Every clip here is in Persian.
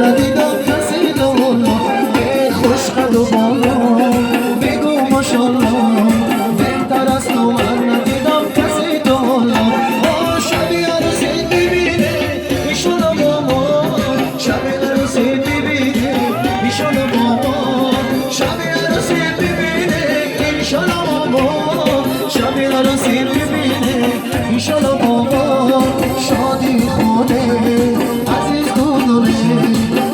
ندیدم کسی دولا خوش قد و بالا بگو ماشالله بهتر از تو من ندیدم کسی دولا شبیه عروسی ببینه ایشونو بابا شبیه عروسی ببینه ایشونو بابا شبیه عروسی ببینه ایشونو بابا شبیه عروسی ببینه ایشونو بابا شادی خونه عزیز دودونه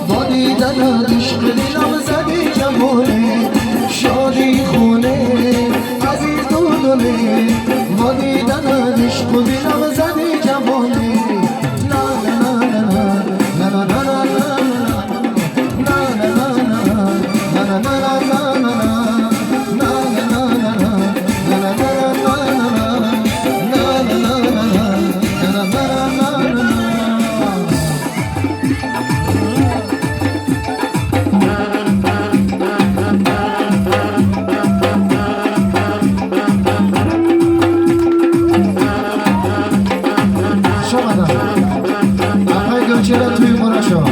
با دیدن عشق دلم زدی جمونه شادی خونه عزیز دودونه با دیدن عشق دلم زدی جمونه لا لا لا لا لا لا چرا توی مرشا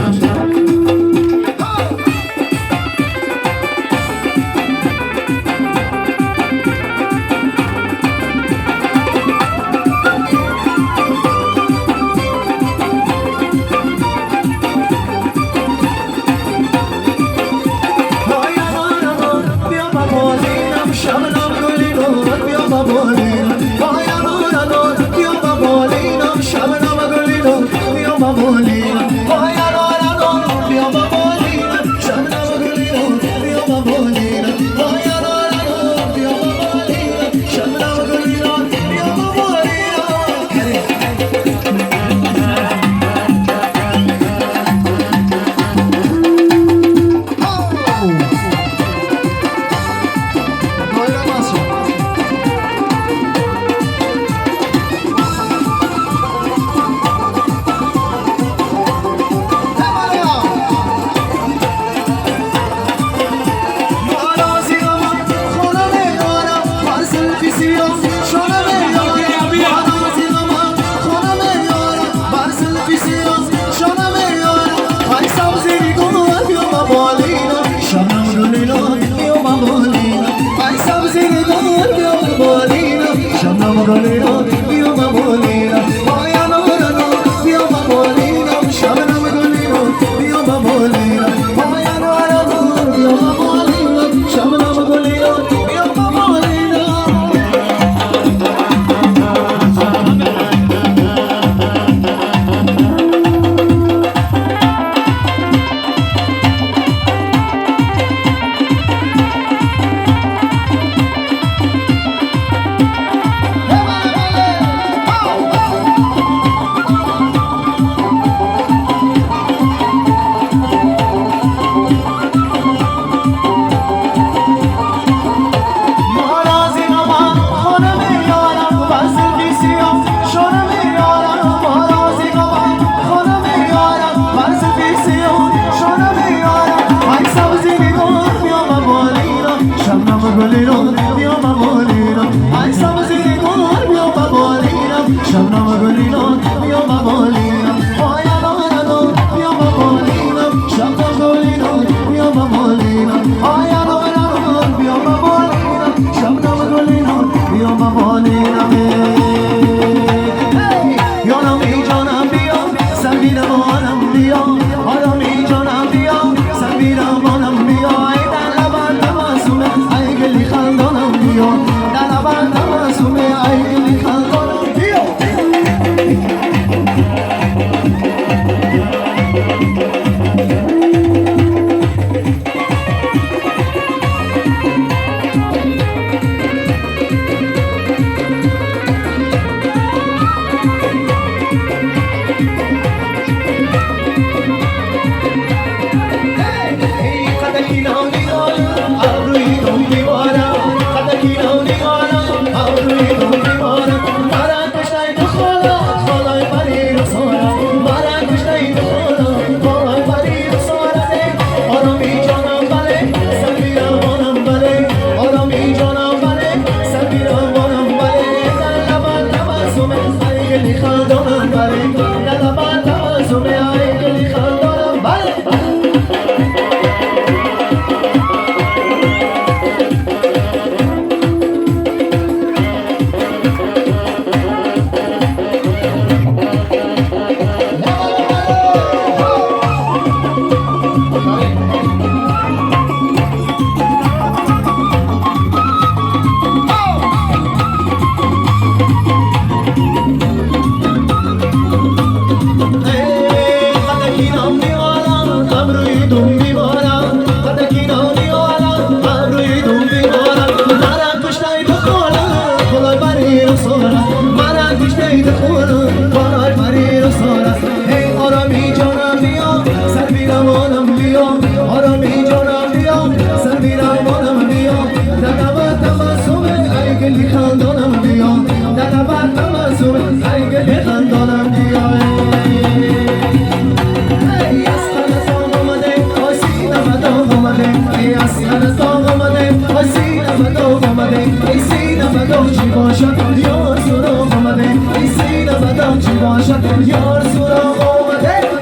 اومده ای اسخر تاق اومده ای سینم داغ اومده ای سینم داغ چی باشد یار سراغ اومده ای سینم داغ چی باشد یار سراغ اومده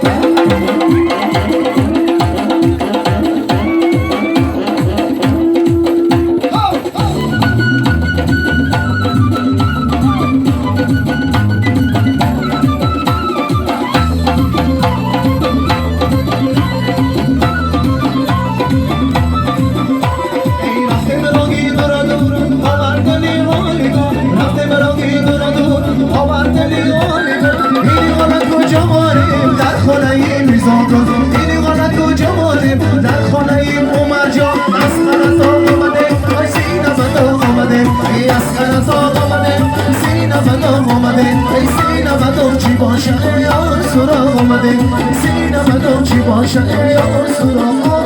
اینی غلط و جمالیم در خانه این عمر جان اسخر تاق آمده ای سینم داغ آمده ای اسخر تاق آمده سینم داغ آمده ای سینم داغ چی باشه ای یار سراغ آمده سینم داغ چی باشه ای یار سراغ